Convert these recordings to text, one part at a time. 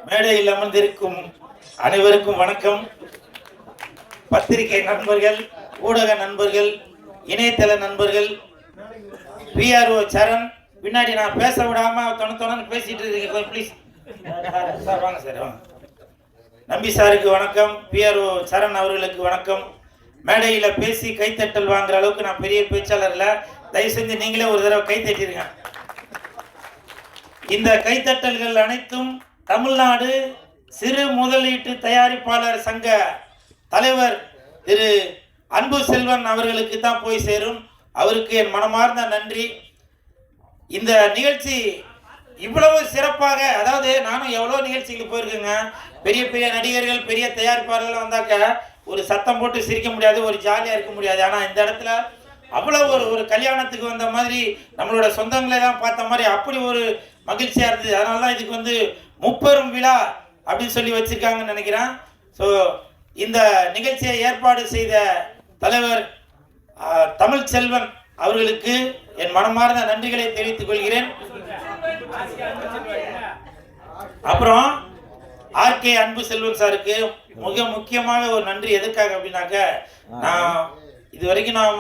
மேடையில் அமர்ந்திருக்கும் அனைவருக்கும் வணக்கம். பத்திரிகை நண்பர்கள், ஊடக நண்பர்கள், இணையதள நண்பர்கள், பிஆர்ஓ சரண், பின்னாடி நான் பேச விடாம தொண்ணு பேசிட்டு இருக்கீங்க, ப்ளீஸ் சார் வாங்க சார் வாங்க. நம்பி சாருக்கு வணக்கம், பிஆர்ஓ சரண் அவர்களுக்கு வணக்கம். மேடையில் பேசி கைத்தட்டல் வாங்குற அளவுக்கு நான் பெரிய பேச்சாளர் இல்லை, தயவு செஞ்சு நீங்களே ஒரு தடவை கைத்தட்டிருங்க. இந்த கைத்தட்டல்கள் அனைத்தும் தமிழ்நாடு சிறு முதலீட்டு தயாரிப்பாளர் சங்க தலைவர் திரு அன்பு செல்வன் அவர்களுக்கு தான் போய் சேரும். அவருக்கு என் மனமார்ந்த நன்றி. இந்த நிகழ்ச்சி இவ்வளவு சிறப்பாக, அதாவது நானும் எவ்வளோ நிகழ்ச்சிகளுக்கு போயிருக்கேங்க. பெரிய பெரிய நடிகர்கள், பெரிய தயாரிப்பாளர்கள் வந்தாக்க ஒரு சத்தம் போட்டு சிரிக்க முடியாது, ஒரு ஜாலியாக இருக்க முடியாது. ஆனால் இந்த இடத்துல அவ்வளோ ஒரு கல்யாணத்துக்கு வந்த மாதிரி, நம்மளோட சொந்தங்களை தான் பார்த்த மாதிரி அப்படி ஒரு மகிழ்ச்சியாக இருந்தது. அதனால தான் இதுக்கு வந்து முப்பெரும் விழா அப்படின்னு சொல்லி வச்சிருக்காங்கன்னு நினைக்கிறேன். ஸோ இந்த நிகழ்ச்சியை ஏற்பாடு செய்த தலைவர் தமிழ் செல்வன் அவர்களுக்கு என் மனமார்ந்த நன்றிகளை தெரிவித்துக் கொள்கிறேன். அப்புறம் ஆர்கே அன்பு செல்வன் சாருக்கு மிக முக்கியமாக ஒரு நன்றி. எதுக்காக அப்படின்னாக்க, நான் இது வரைக்கும் நான்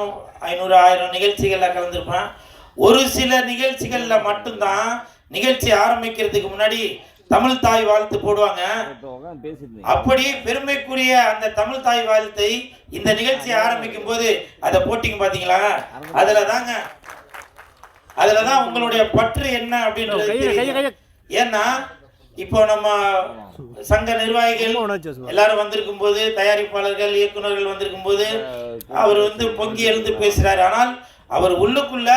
500-1000 நிகழ்ச்சிகளில் கலந்துருப்பேன். ஒரு சில நிகழ்ச்சிகளில் மட்டும்தான் நிகழ்ச்சி ஆரம்பிக்கிறதுக்கு முன்னாடி தமிழ் தாய் வாழ்த்து போடுவாங்க. அப்படி பெருமைக்குரிய அந்த தமிழ் தாய் வாழ்த்தை இந்த நிகழ்ச்சி ஆரம்பிக்கும் போது அதை போட்டிங்க பாத்தீங்களா, அதுலதான் உங்களுடைய பற்று என்ன அப்படின்றது. ஏன்னா இப்போ நம்ம சங்க நிர்வாகிகள் எல்லாரும் வந்திருக்கும் போது, தயாரிப்பாளர்கள், இயக்குநர்கள் வந்திருக்கும் போது அவர் வந்து பொங்கி எழுந்து பேசுறாரு. ஆனால் அவர் உள்ளுக்குள்ள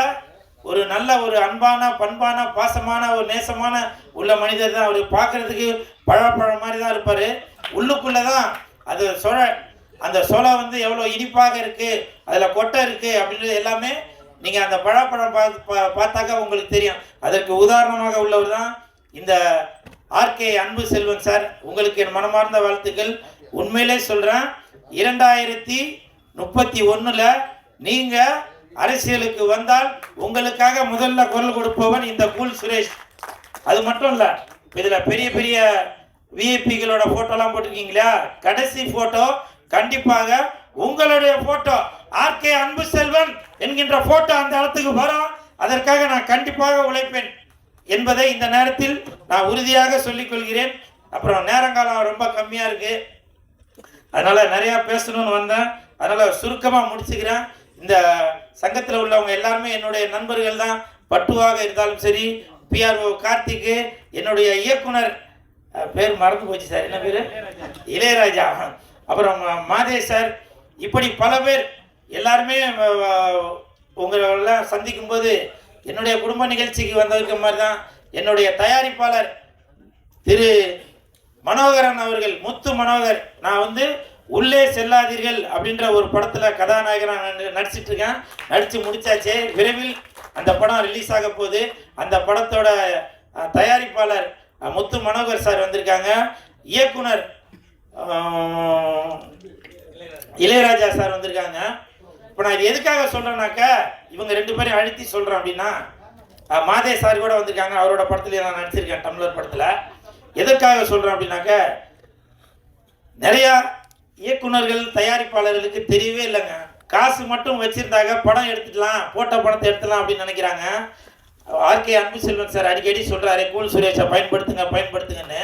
ஒரு நல்ல ஒரு அன்பான, பண்பான, பாசமான, ஒரு நேசமான உள்ள மனிதர் தான். அவர் பார்க்கறதுக்கு பழப்பழம் மாதிரி தான் இருப்பார். உள்ளுக்குள்ளதான் அது அந்த சோளை வந்து எவ்வளோ இனிப்பாக இருக்கு, அதில் கொட்டை இருக்கு அப்படின்றது எல்லாமே நீங்கள் அந்த பழப்பழம் பார்த்தாக்கா உங்களுக்கு தெரியும். அதற்கு உதாரணமாக உள்ளவர் தான் இந்த ஆர்கே அன்பு செல்வன் சார். உங்களுக்கு என் மனமார்ந்த வாழ்த்துக்கள். உண்மையிலே சொல்கிறேன், 2031 நீங்கள் அரசியலுக்கு வந்தால் உங்களுக்காக முதல்ல குரல் கொடுப்பவன் இந்த கூல் சுரேஷ். அது மட்டும் இல்லை, இதில் பெரிய பெரிய விஐபிகளோட ஃபோட்டோலாம் போட்டிருக்கீங்களா, கடைசி ஃபோட்டோ கண்டிப்பாக உங்களுடைய ஃபோட்டோ ஆர்கே அன்பு செல்வன் என்கின்ற ஃபோட்டோ அந்த இடத்துக்கு வரும். அதற்காக நான் கண்டிப்பாக உழைப்பேன் என்பதை இந்த நேரத்தில் நான் உறுதியாக சொல்லிக் கொள்கிறேன். அப்புறம் நேரங்காலம் ரொம்ப கம்மியாக இருக்குது, அதனால் நிறையா பேசணும்னு வந்தேன். அதனால் சுருக்கமாக முடிச்சுக்கிறேன். இந்த சங்கத்தில் உள்ளவங்க எல்லாருமே என்னுடைய நண்பர்கள் தான். பட்டுவாக இருந்தாலும் சரி, பிஆர்ஓ கார்த்திக்கு, என்னுடைய இயக்குனர் பேர் மறந்து போச்சு சார், என்ன பேர், இளையராஜா, அப்புறம் மாதேஷ் சார், இப்படி பல பேர் எல்லாருமே உங்களெல்லாம் சந்திக்கும் போது என்னுடைய குடும்ப நிகழ்ச்சிக்கு வந்திருக்க மாதிரி தான் என்னுடைய தயாரிப்பாளர் திரு மனோகரன் அவர்கள், முத்து மனோகர். நான் வந்து உள்ளே செல்லாதீர்கள் அப்படின்ற ஒரு படத்தில் கதாநாயகனாக நடிச்சிட்டு இருக்கேன். நடித்து முடிச்சாச்சு. விரைவில் அந்த படம் ரிலீஸ் ஆக போகுது. அந்த படத்தோட தயாரிப்பாளர் முத்து மனோகர் சார் வந்திருக்காங்க. இயக்குனர் இளையராஜா சார் வந்திருக்காங்க. இப்போ நான் இது எதுக்காக சொல்கிறேன்னாக்கா, இவங்க 2 பேரையும் அழுத்தி சொல்கிறேன் அப்படின்னா, மாதே சார் கூட வந்திருக்காங்க. அவரோட படத்துல நான் நடிச்சிருக்கேன், டம்ளர் படத்தில். எதற்காக சொல்கிறேன் அப்படின்னாக்க, நிறையா இயக்குநர்கள், தயாரிப்பாளர்களுக்கு தெரியவே இல்லைங்க. காசு மட்டும் வச்சிருந்தாங்க, படம் எடுத்துக்கலாம், போட்ட படத்தை எடுத்துலாம் அப்படின்னு நினைக்கிறாங்க. ஆர்கே அன்பு செல்வன் சார் அடிக்கடி சொல்கிறாரு, கூல் சுரேஷை பயன்படுத்துங்கன்னு.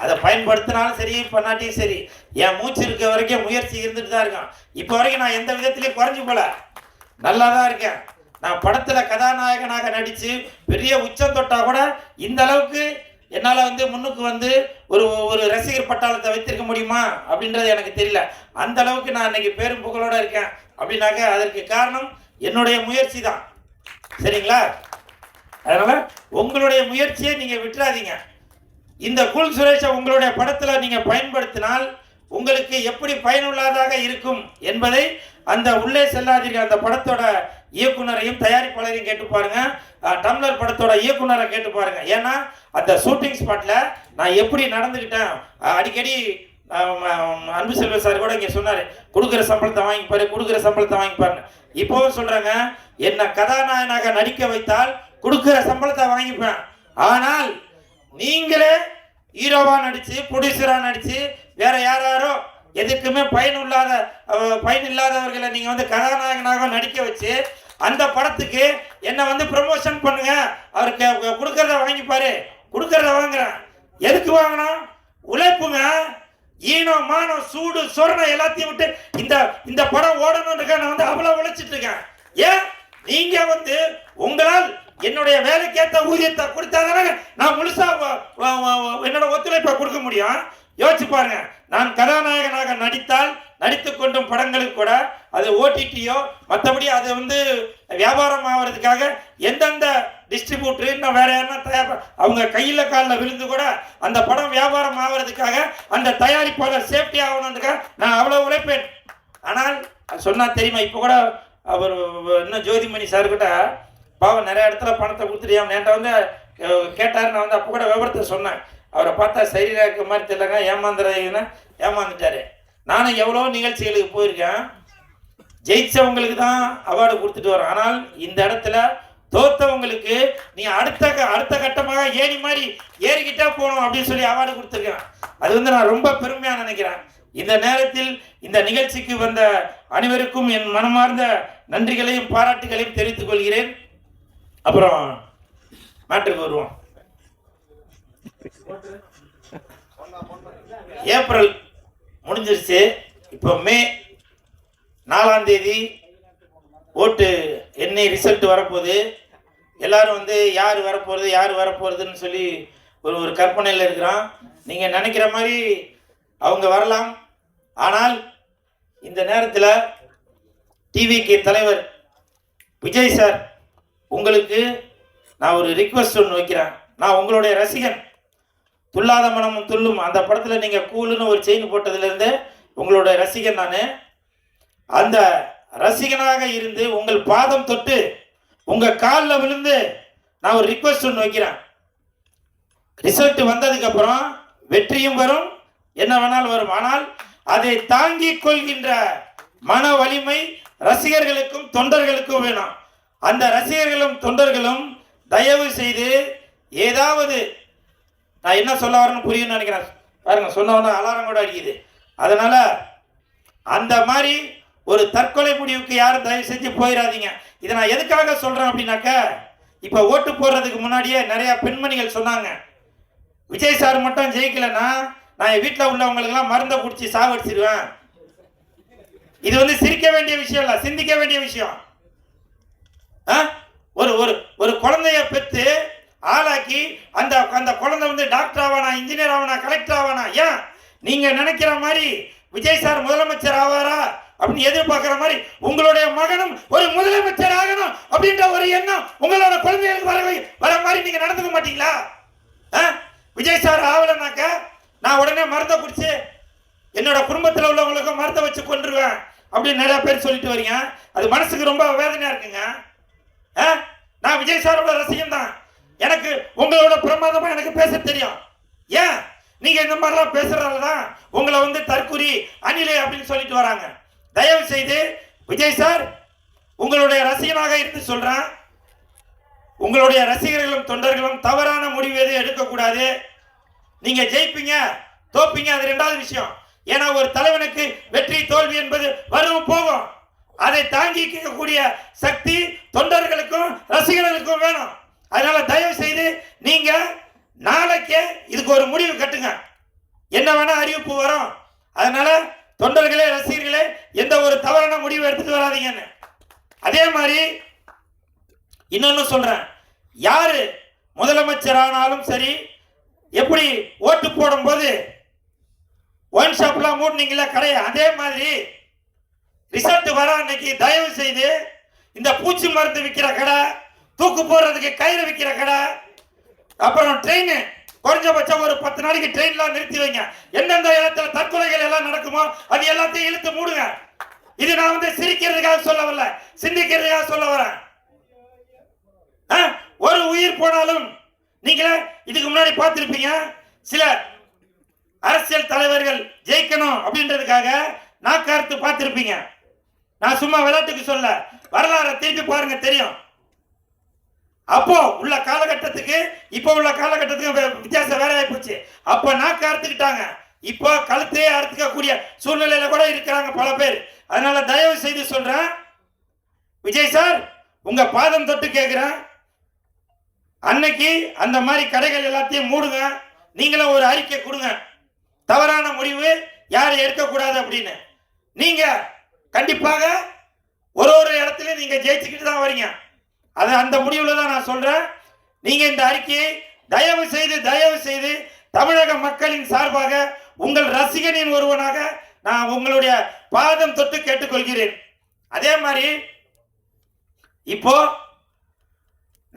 அதை பயன்படுத்தினாலும் சரி, பண்ணாட்டியும் சரி, என் மூச்சு இருக்க வரைக்கும் முயற்சி இருந்துட்டு தான் இருக்கேன். இப்போ வரைக்கும் நான் எந்த விதத்துலேயும் குறைஞ்சி போல, நல்லா தான் இருக்கேன். நான் படத்தில் கதாநாயகனாக நடித்து பெரிய உச்சம் தொட்டால் கூட இந்த அளவுக்கு என்னால் வந்து முன்னுக்கு வந்து ஒரு ரசிகர் பட்டாளத்தை வைத்திருக்க முடியுமா அப்படின்றது எனக்கு தெரியல. அந்த அளவுக்கு நான் இன்னைக்கு பேரும் புகழோடு இருக்கேன் அப்படின்னாக்க அதற்கு காரணம் என்னுடைய முயற்சி தான். சரிங்களா? அதனால் உங்களுடைய முயற்சியை நீங்கள் விட்டுறாதீங்க. இந்த கூல் சுரேஷை உங்களுடைய படத்தில் நீங்கள் பயன்படுத்தினால் உங்களுக்கு எப்படி பயனுள்ளதாக இருக்கும் என்பதை அந்த உள்ளே செல்லாதீர்கள் அந்த படத்தோட இயக்குனரையும் தயாரிப்பாளரையும் கேட்டு பாருங்க. டம்ளர் படத்தோட இயக்குனரை கேட்டு பாருங்க. ஏன்னா அந்த ஷூட்டிங் ஸ்பாட்ல நான் எப்படி நடந்துக்கிட்டேன், அடிக்கடி அன்பு செல்வ சார் கூட இங்கே சொன்னார், கொடுக்குற சம்பளத்தை வாங்கிப்பாரு. இப்போவும் சொல்றாங்க, என்ன கதாநாயகனாக நடிக்க வைத்தால் கொடுக்குற சம்பளத்தை வாங்கிப்பேன், ஆனால் நீங்களே ஹீரோவா நடிச்சு ப்ரொடியூசரா நடிச்சு வேற யாரோ எதுக்குமே பயன் இல்லாதவர்களை நீங்க வந்து கதாநாயகனாக நடிக்க வச்சு அந்த படத்துக்கு என்ன வந்து ப்ரமோஷன் பண்ணுங்க, அவருக்கு கொடுக்கறத வாங்கிப்பாரு, கொடுக்கறத வாங்குறேன். எதுக்கு வாங்கணும்? உழைப்புங்க. ஈனம் மானம் சூடு சொரணம் எல்லாத்தையும் விட்டு இந்த படம் ஓடணும்னு நான் வந்து அவ்வளவு உழைச்சிட்டு இருக்கேன். ஏன் நீங்க வந்து உங்களால் என்னுடைய வேலைக்கேற்ற ஊதியத்தை கொடுத்தாதானே நான் முழுசா என்னோட ஒத்துழைப்பை கொடுக்க முடியும். யோசிச்சு பாருங்க, நான் கதாநாயகனாக நடித்து கொண்டும் படங்களுக்கு கூட அது ஓடிடியோ மற்றபடி அது வந்து வியாபாரம் ஆகிறதுக்காக எந்தெந்த டிஸ்ட்ரிபியூட்டர் இன்னும் வேற யாருன்னா அவங்க கையில் காலில் விழுந்து கூட அந்த படம் வியாபாரம் ஆகிறதுக்காக அந்த தயாரிப்பாளர் சேஃப்டி ஆகணுன்றதுக்காக நான் அவ்வளோ உழைப்பேன். ஆனால் சொன்னா தெரியுமா, இப்போ கூட அவர் இன்னும் ஜோதிமணி சார் கிட்ட பாவம் நிறைய இடத்துல பணத்தை கொடுத்துட்டியாம என்கிட்ட வந்து கேட்டார். நான் வந்து அப்போ கூட விவரத்தை சொன்னேன். அவரை பார்த்தா சரியா இருக்க மாதிரி தெரியலங்க, ஏமாந்துட்டாரு. நானும் எவ்வளோ நிகழ்ச்சிகளுக்கு போயிருக்கேன், ஜெயிச்சவங்களுக்கு தான் அவார்டு கொடுத்துட்டு வரோம். ஆனால் இந்த இடத்துல தோத்தவங்களுக்கு நீ அடுத்த கட்டமாக ஏறி மாதிரி ஏறிக்கிட்டே போகணும் அப்படின்னு சொல்லி அவார்டு கொடுத்துருக்கேன். அது வந்து நான் ரொம்ப பெருமையாக நினைக்கிறேன். இந்த நேரத்தில் இந்த நிகழ்ச்சிக்கு வந்த அனைவருக்கும் என் மனமார்ந்த நன்றிகளையும் பாராட்டுகளையும் தெரிவித்துக் கொள்கிறேன். அப்புறம் மேட்டருக்கு வருவோம். ஏப்ரல் முடிஞ்சிருச்சு. இப்போ மே 4ஆம் தேதி ஓட்டு எண்ணெய் ரிசல்ட் வரப்போகுது. எல்லாரும் வந்து யார் வரப்போறதுன்னு சொல்லி ஒரு கற்பனையில் இருக்கிறான். நீங்கள் நினைக்கிற மாதிரி அவங்க வரலாம். ஆனால் இந்த நேரத்தில் டிவிக்கு தலைவர் விஜய் சார், உங்களுக்கு நான் ஒரு ரிக்வெஸ்ட் ஒன்று வைக்கிறேன். நான் உங்களுடைய ரசிகன். துல்லாத மனமும் துள்ளும் அந்த படத்தில் நீங்கள் கூலுன்னு ஒரு செயின் போட்டதுலேருந்து உங்களுடைய ரசிகன் நான். அந்த ரசிகனாக இருந்து உங்கள் பாதம் தொட்டு உங்கள் காலில் விழுந்து நான் ஒரு ரிக்வெஸ்ட் ஒன்று வைக்கிறேன். ரிசல்ட் வந்ததுக்கப்புறம் வெற்றியும் வரும், என்ன வேணாலும் வரும். ஆனால் அதை தாங்கிக் கொள்கின்ற மன வலிமை ரசிகர்களுக்கும் தொண்டர்களுக்கும் வேணும். அந்த ரசிகர்களும் தொண்டர்களும் தயவு செய்து ஏதாவது, நான் என்ன சொல்ல வரேன்னு புரியும்னு நினைக்கிறேன். பாருங்க, சொன்னவொன்னே அலாரம் கூட அடிக்குது. அதனால அந்த மாதிரி ஒரு தற்கொலை முடிவுக்கு யாரும் தயவு செஞ்சு போயிடாதீங்க. இதை நான் எதுக்காக சொல்றேன் அப்படின்னாக்க, இப்போ ஓட்டு போடுறதுக்கு முன்னாடியே நிறைய பெண்மணிகள் சொன்னாங்க, விஜய் சார் மட்டும் ஜெயிக்கலைன்னா நான் என் வீட்டில் உள்ளவங்களுக்கெல்லாம் மருந்தை குடிச்சு சாவடிச்சிருவேன். இது வந்து சிரிக்க வேண்டிய விஷயம் இல்லை, சிந்திக்க வேண்டிய விஷயம். ஒரு குழந்தைய பெற்று ஆளாக்கி அந்த குழந்தை வந்து டாக்டர் ஆவானா, இன்ஜினியர் ஆவானா, கலெக்டர் ஆவானா? ஏன் நீங்க நினைக்கிற மாதிரி விஜய் சார் முதலமைச்சர் ஆவாரா அப்படின்னு எதிர்பார்க்கிற மாதிரி உங்களுடைய மகனும் ஒரு முதலமைச்சர் ஆகணும் அப்படின்ற ஒரு எண்ணம் உங்களோட குழந்தைகளுக்கு வர மாதிரி நீங்க நடந்துக்க மாட்டீங்களா? விஜய் சார் ஆகலைனாக்க நான் உடனே மருந்தை குடிச்சு என்னோட குடும்பத்தில் உள்ளவங்களுக்கு மருந்தை வச்சு கொண்டுருவேன் அப்படின்னு நிறைய பேர் சொல்லிட்டு வரீங்க. அது மனசுக்கு ரொம்ப வேதனையா இருக்குங்க. நான் விஜய் சாரோட ரசிகன் தான். எனக்கு உங்களோட பிரமாதமா எனக்கு பேச தெரியும். ஏன் நீங்க இந்த மாதிரிலாம் பேசுறதால தான் உங்களை வந்து தற்குறி அணிலே அப்படின்னு சொல்லிட்டு வராங்க. தயவு செய்து விஜய் சார், உங்களுடைய ரசிகனாக இருந்து சொல்றேன், உங்களுடைய ரசிகர்களும் தொண்டர்களும் தவறான முடிவு எதுவும் எடுக்கக்கூடாது. நீங்க ஜெயிப்பீங்க தோப்பீங்க, அது ரெண்டாவது விஷயம். ஏன்னா ஒரு தலைவனுக்கு வெற்றி தோல்வி என்பது வரும் போகும். அதை தாங்கிக்கக்கூடிய சக்தி தொண்டர்களுக்கும் ரசிகர்களுக்கும் வேணும். அதனால தயவு செய்து நீங்க நாளைக்கே இதுக்கு ஒரு முடிவு கட்டுங்க. என்ன வேணா அறிவிப்பு வரும். அதனால தொண்டர்களே ரசிகர்களே எந்த ஒரு தவறான முடிவு எடுத்துட்டு வராதீங்கன்னு. அதே மாதிரி இன்னொன்னு சொல்றேன், யாரு முதலமைச்சர் ஆனாலும் சரி, எப்படி ஓட்டு போடும் போது ஒன் ஷாப்லாம் மூடினீங்களா கடையை, அதே மாதிரி ரிசல்ட் வர அன்னைக்கு தயவு செய்து இந்த பூச்சி மருந்து விற்கிற கடை, தூக்கு போடுறதுக்கு கயிறு விற்கிற கடை, அப்புறம் ட்ரெயின் குறைஞ்சபட்சம் ஒரு 10 நாளைக்கு ட்ரெயின்லாம் நிறுத்தி வைங்க. எந்தெந்த இடத்துல தற்கொலைகள் எல்லாம் நடக்குமோ அது எல்லாத்தையும் இழுத்து மூடுங்க. இது நான் வந்து சிரிக்கிறதுக்காக சொல்ல வரல, சிந்திக்கிறதுக்காக சொல்ல வரேன். ஒரு உயிர் போனாலும் நீங்களே இதுக்கு முன்னாடி பார்த்திருப்பீங்க, சில அரசியல் தலைவர்கள் ஜெயிக்கணும் அப்படின்றதுக்காக நாக்கார்த்து பார்த்திருப்பீங்க. நான் சும்மா விளையாட்டுக்கு சொல்ல, வரலாறு திருப்பி பாருங்க தெரியும். அப்போ உள்ள காலகட்டத்துக்கு இப்போ உள்ள காலகட்டத்துக்கு வித்தியாசம் வேற ஆயிப்போச்சு. அப்ப நாக்கு அறுத்துக்கிட்டாங்க, இப்போ கழுத்தையே அறுத்துக்கக்கூடிய சூழ்நிலையில கூட இருக்கிறாங்க பல பேர். அதனால தயவு செய்து சொல்றேன், விஜய் சார் உங்க பாதம் தொட்டு கேட்கிறேன், அன்னைக்கு அந்த மாதிரி கடைகள் எல்லாத்தையும் மூடுங்க, நீங்களும் ஒரு அறிக்கை கொடுங்க, தவறான முடிவு யாரும் எடுக்கக்கூடாது அப்படின்னு. நீங்க கண்டிப்பாக ஒரு இடத்துல நீங்க ஜெயிச்சுக்கிட்டு தான் வரீங்க. அது அந்த முடிவுல தான் நான் சொல்றேன். நீங்க இந்த அறிக்கையை தயவு செய்து தமிழக மக்களின் சார்பாக உங்கள் ரசிகனின் ஒருவனாக நான் உங்களுடைய பாதம் தொட்டு கேட்டுக்கொள்கிறேன். அதே மாதிரி இப்போ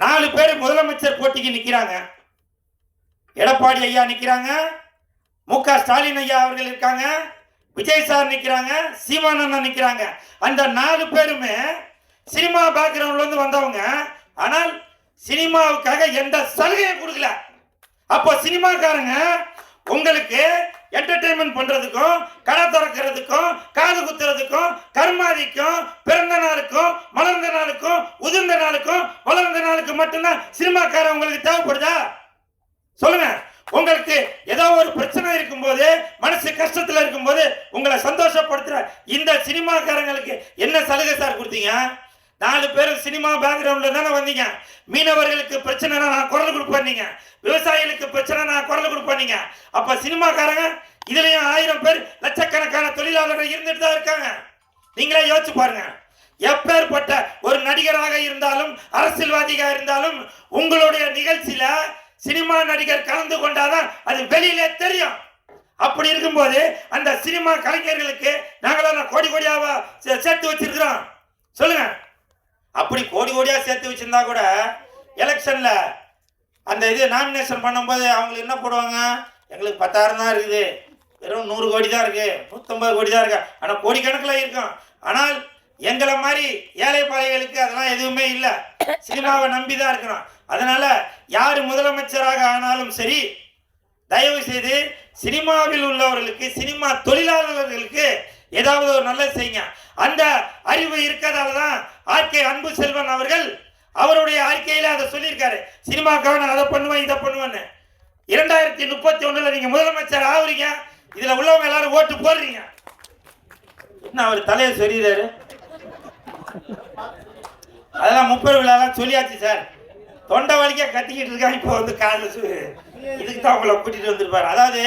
4 பேர் முதலமைச்சர் போட்டிக்கு நிக்கிறாங்க. எடப்பாடி ஐயா நிக்கிறாங்க, மு.க. ஸ்டாலின் ஐயா அவர்கள் இருக்காங்க, விஜய் சார் நிக்கிறாங்க, சீமானண்ணா நிக்கிறாங்க. அந்த 4 பேருமே சினிமா பேக்ரவுண்ட்ல இருந்து வந்தவங்க. ஆனால் சினிமாவுக்காக எந்த சலுகையும் கொடுக்கல. அப்போ சினிமாக்காரங்க உங்களுக்கு என்டர்டைன்மெண்ட் பண்றதுக்கும், கடை திறக்கிறதுக்கும், காது குத்துறதுக்கும், கர்மாதிக்கும், பிறந்த நாளுக்கும், மலர்ந்த நாளுக்கும், உதிர்ந்த நாளுக்கும், வளர்ந்த நாளுக்கு மட்டும்தான் சினிமாக்காரன் உங்களுக்கு தேவைப்படுதா? சொல்லுங்க. உங்களுக்கு ஏதோ ஒரு பிரச்சனை இருக்கும்போது, மனசு கஷ்டத்துல இருக்கும்போது உங்களை சந்தோஷப்படுத்துற இந்த சினிமாக்காரங்களுக்கு என்ன சலுகை சார் கொடுத்தீங்க? 4 பேர் சினிமா பேக்ரவுண்ட்ல தானே வந்தீங்க. மீனவர்களுக்கு பிரச்சனை நான் குரல் கொடுப்பேன், விவசாயிகளுக்கு பிரச்சனை நான் குரல் கொடுப்பேன். அப்ப சினிமாக்காரங்க இதுலயும் 1000 பேர் லட்சக்கணக்கான தொழிலாளர்கள் இருந்துட்டு தான் இருக்காங்க. நீங்களே யோசிச்சு பாருங்க. எப்பேற்பட்ட ஒரு நடிகராக இருந்தாலும் அரசியல்வாதியாக இருந்தாலும் உங்களுடைய நிகழ்ச்சியில சினிமா நடிகர் கலந்து கொண்டாதான் அது வெளியில தெரியும். அப்படி இருக்கும்போது அந்த சினிமா கலைஞர்களுக்கு நாங்களாம் கோடி கோடியாவா சேர்த்து வச்சிருக்கிறோம்? சொல்லுங்க. அப்படி கோடி கோடியா சேர்த்து வச்சிருந்தா கூட எலெக்ஷன்ல அந்த இது நாமினேஷன் பண்ணும்போது அவங்களுக்கு என்ன போடுவாங்க? எங்களுக்கு 10,000 தான் இருக்குது, வெறும் 100 கோடி தான் இருக்கு, 150 கோடி தான் இருக்கு. ஆனால் கோடிக்கணக்கில் இருக்கும். ஆனால் எங்களை மாதிரி ஏழை பாளைகளுக்கு அதெல்லாம் எதுவுமே இல்லை. சினிமாவை நம்பி தான் இருக்கிறோம். அதனால யார் முதலமைச்சராக ஆனாலும் சரி, தயவு செய்து சினிமாவில் உள்ளவர்களுக்கு, சினிமா தொழிலாளர்களுக்கு ஏதாவது ஒரு நல்லது செய்யுங்க. அந்த அறிவு இருக்கிறதால தான் ஆர்கே அன்பு செல்வன் அவர்கள் அவருடைய அறிக்கையில அதை சொல்லியிருக்காரு. சினிமாக்காக நான் அதை பண்ணுவேன், இதை பண்ணுவேன்னு. 2031 நீங்க முதலமைச்சர் ஆகுறீங்க, இதுல உள்ளவங்க எல்லாரும் ஓட்டு போடுறீங்க. என்ன அவர் தலையை சொல்லிடுறாரு? அதெல்லாம் 30 விழாலாம் சொல்லியாச்சு சார். தொண்டை வலிக்க கட்டிக்கிட்டு இருக்காங்க. இப்போ வந்து காலையில் இதுக்கு தான் உங்களை கூட்டிட்டு வந்திருப்பாரு. அதாவது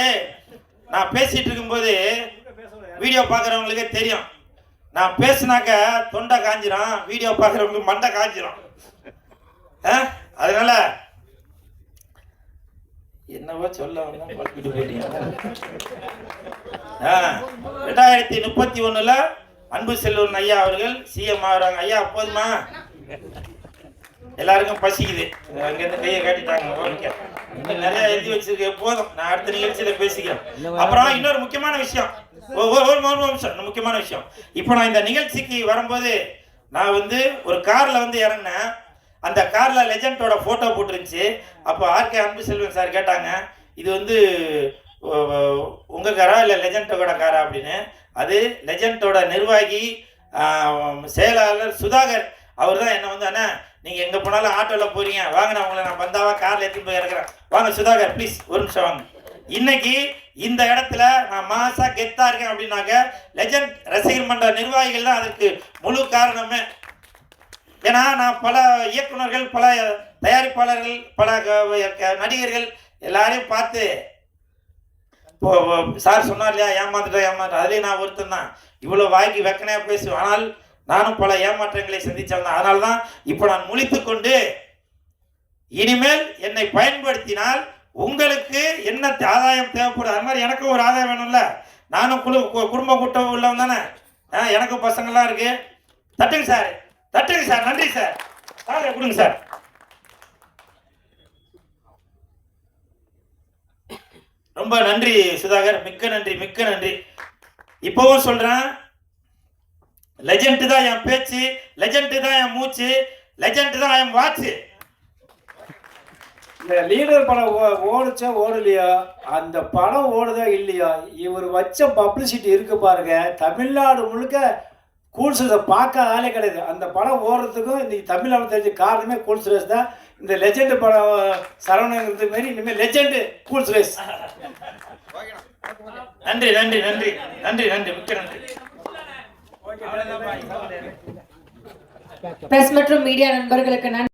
நான் பேசிட்டு இருக்கும்போது வீடியோ பார்க்குறவங்களுக்கே தெரியும், நான் பேசினாக்க தொண்டை காஞ்சிரும், வீடியோ பார்க்குறவங்களுக்கு மண்டை காஞ்சிரும். அதனால என்னவோ சொல்ல 2031 அன்பு செல்வன் ஐயா அவர்கள் சிஎம் ஆகுறாங்க. ஐயா போதுமா? எல்லாருக்கும் பசிக்குது, அங்கேருந்து கையை காட்டிட்டாங்க. இன்னும் நிறைய எழுதி வச்சிருக்க, போதும். நான் அடுத்த நிகழ்ச்சியில பேசிக்கிறேன். அப்புறம் இன்னொரு முக்கியமான விஷயம், முக்கியமான விஷயம். இப்போ நான் இந்த நிகழ்ச்சிக்கு வரும்போது நான் வந்து ஒரு கார்ல வந்து இறங்கினேன். அந்த கார்ல லெஜண்டோட போட்டோ போட்டுருந்துச்சு. அப்போ ஆர்கே அன்பு செல்வன் சார் கேட்டாங்க, இது வந்து உங்க காரா இல்லை லெஜண்டோட காரா அப்படின்னு. அது லெஜண்டோட நிர்வாகி செயலாளர் சுதாகர் அவர் தான் என்ன வந்து, அண்ணா நீங்க எங்க போனாலும் ஆட்டோல போறீங்க, வாங்க நான் உங்களை நான் பந்தாவா கார்ல எடுத்துட்டு போய் இறக்குறேன், வாங்க சுதாகர் ப்ளீஸ் ஒரு நிமிஷம் வாங்க. இன்னைக்கு இந்த இடத்துல நான் மாசா கெத்தா இருக்கேன் அப்படின்னாக்க லெஜண்ட் ரசிகர் மன்ற நிர்வாகிகள் தான் அதற்கு முழு காரணமே. ஏன்னா நான் பல இயக்குநர்கள், பல தயாரிப்பாளர்கள், பல நடிகர்கள் எல்லாரையும் பார்த்து, இப்போ சார் சொன்னார் இல்லையா, ஏமாற்ற அதுலேயும் நான் ஒருத்தன் தான். இவ்வளோ வாய்க்கு வெக்கனையா பேசுவேன், ஆனால் நானும் பல ஏமாற்றங்களை சந்திச்சேன். அதனால தான் இப்போ நான் முழித்து கொண்டு இனிமேல் என்னை பயன்படுத்தினால் உங்களுக்கு என்ன ஆதாயம் தேவைப்படுது, அது மாதிரி எனக்கும் ஒரு ஆதாயம் வேணும்ல. நானும் குடும்ப கூட்டம் உள்ளவன் தானே, எனக்கும் பசங்கள்லாம் இருக்கு. தட்டுங்க சார், தட்டுங்க சார், நன்றி சார், சார் கொடுங்க சார். ரொம்ப நன்றி சுதாகர், மிக்க நன்றி, மிக்க நன்றி. இப்பவும் சொல்றேன், லெஜண்ட் தான் என் பேச்சு, லெஜண்ட் தான் என் மூச்சு, லெஜண்ட் தான் என் வாட்ச். இந்த லீடர் படம் ஓடுச்சா ஓடலையா, அந்த படம் ஓடுதா இல்லையா, இவர் வச்ச பப்ளிசிட்டி இருக்கு பாருங்க. தமிழ்நாடு முழுக்க கூல் சுரேஷை பார்க்க ஆளே கிடையாது. அந்த படம் ஓடுறதுக்கும் இன்னைக்கு தமிழ்நாடு தெரிஞ்ச காரணமே கூல் சுரேஷ் தான். இந்த லெஜெண்ட் படம் சரவணங்கிறது மாதிரி இனிமேல் லெஜெண்ட் கூல் சுரேஷ். நன்றி நன்றி நன்றி நன்றி நன்றி மிக்க நன்றி. பிரஸ் மற்றும் மீடியா நண்பர்களுக்கு நன்றி.